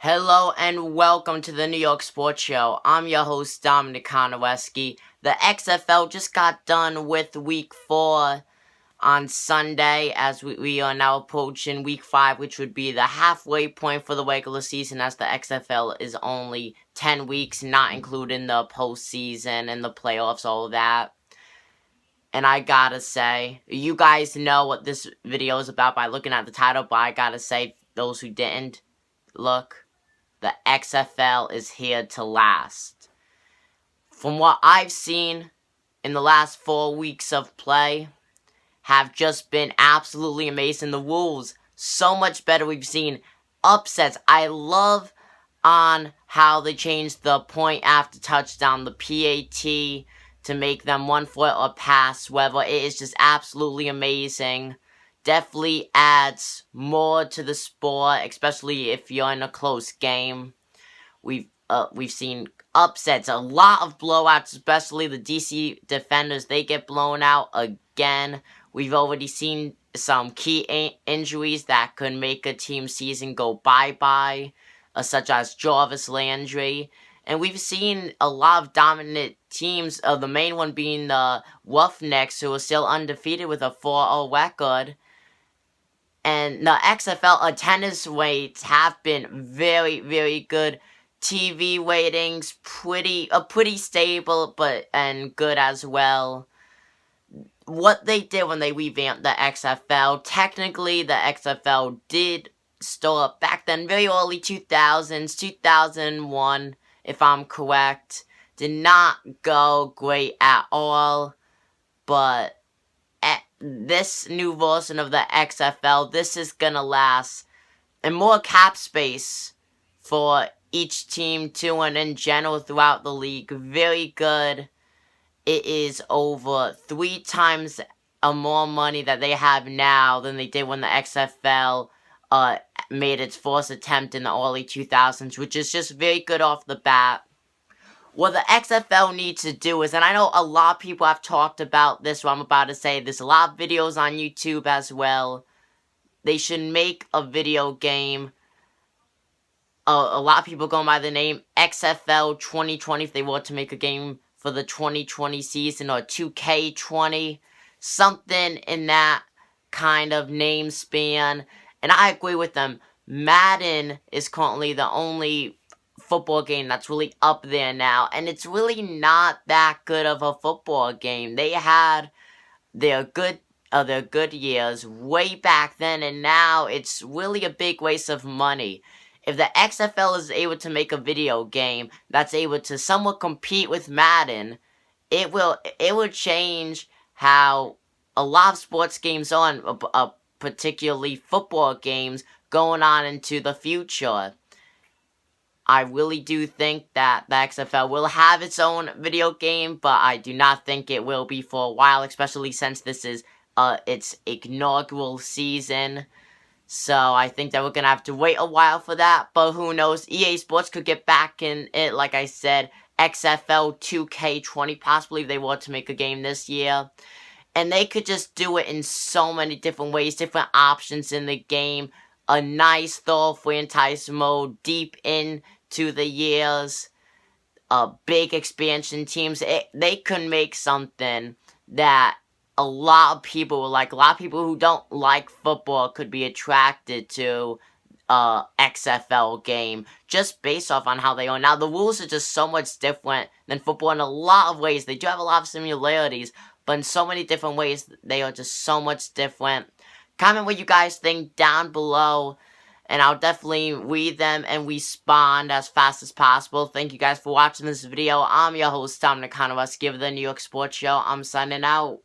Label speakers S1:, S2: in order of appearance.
S1: Hello and welcome to the New York Sports Show. I'm your host, Dominic Konowski. The XFL just got done with Week 4 on Sunday, as we are now approaching Week 5, which would be the halfway point for the regular season, as the XFL is only 10 weeks, not including the postseason and the playoffs, all of that. And I gotta say, you guys know what this video is about by looking at the title, but I gotta say, those who didn't look, the XFL is here to last. From what I've seen in the last 4 weeks of play, have just been absolutely amazing. The rules, so much better. We've seen upsets. I love on how they changed the point after touchdown, the PAT, to make them 1 foot or pass, whether it is just absolutely amazing. Definitely adds more to the sport, especially if you're in a close game. We've seen upsets, a lot of blowouts, especially the DC Defenders. They get blown out again. We've already seen some key injuries that could make a team's season go bye-bye, such as Jarvis Landry. And we've seen a lot of dominant teams, the main one being the Roughnecks, who are still undefeated with a 4-0 record. And the XFL attendance rates have been very, very good. TV ratings, pretty stable, and good as well. What they did when they revamped the XFL, technically the XFL did start back then, very early 2000s, 2001, if I'm correct. Did not go great at all, but this new version of the XFL, this is gonna last, and more cap space for each team too, and in general throughout the league. Very good. It is over 3 times more money that they have now than they did when the XFL made its first attempt in the early 2000s, which is just very good off the bat. What the XFL needs to do is, and I know a lot of people have talked about this, what I'm about to say, there's a lot of videos on YouTube as well. They should make a video game. A lot of people going by the name XFL 2020 if they were to make a game for the 2020 season, or 2K20, something in that kind of name span. And I agree with them. Madden is currently the only football game that's really up there now, and it's really not that good of a football game. They had their good years way back then, and now it's really a big waste of money. If the XFL is able to make a video game that's able to somewhat compete with Madden, it will change how a lot of sports games are, particularly football games, going on into the future. I really do think that the XFL will have its own video game, but I do not think it will be for a while, especially since this is its inaugural season. So I think that we're going to have to wait a while for that, but who knows, EA Sports could get back in it, like I said, XFL 2K20, possibly if they were to make a game this year. And they could just do it in so many different ways, different options in the game, a nice thorough franchise mode deep into the years, big expansion teams. They could make something that a lot of people will like. A lot of people who don't like football could be attracted to XFL game just based off on how they are. Now, the rules are just so much different than football in a lot of ways. They do have a lot of similarities, but in so many different ways, they are just so much different. Comment what you guys think down below, and I'll definitely read them and respond as fast as possible. Thank you guys for watching this video. I'm your host, Dominic Konowski of the New York Sports Show. I'm signing out.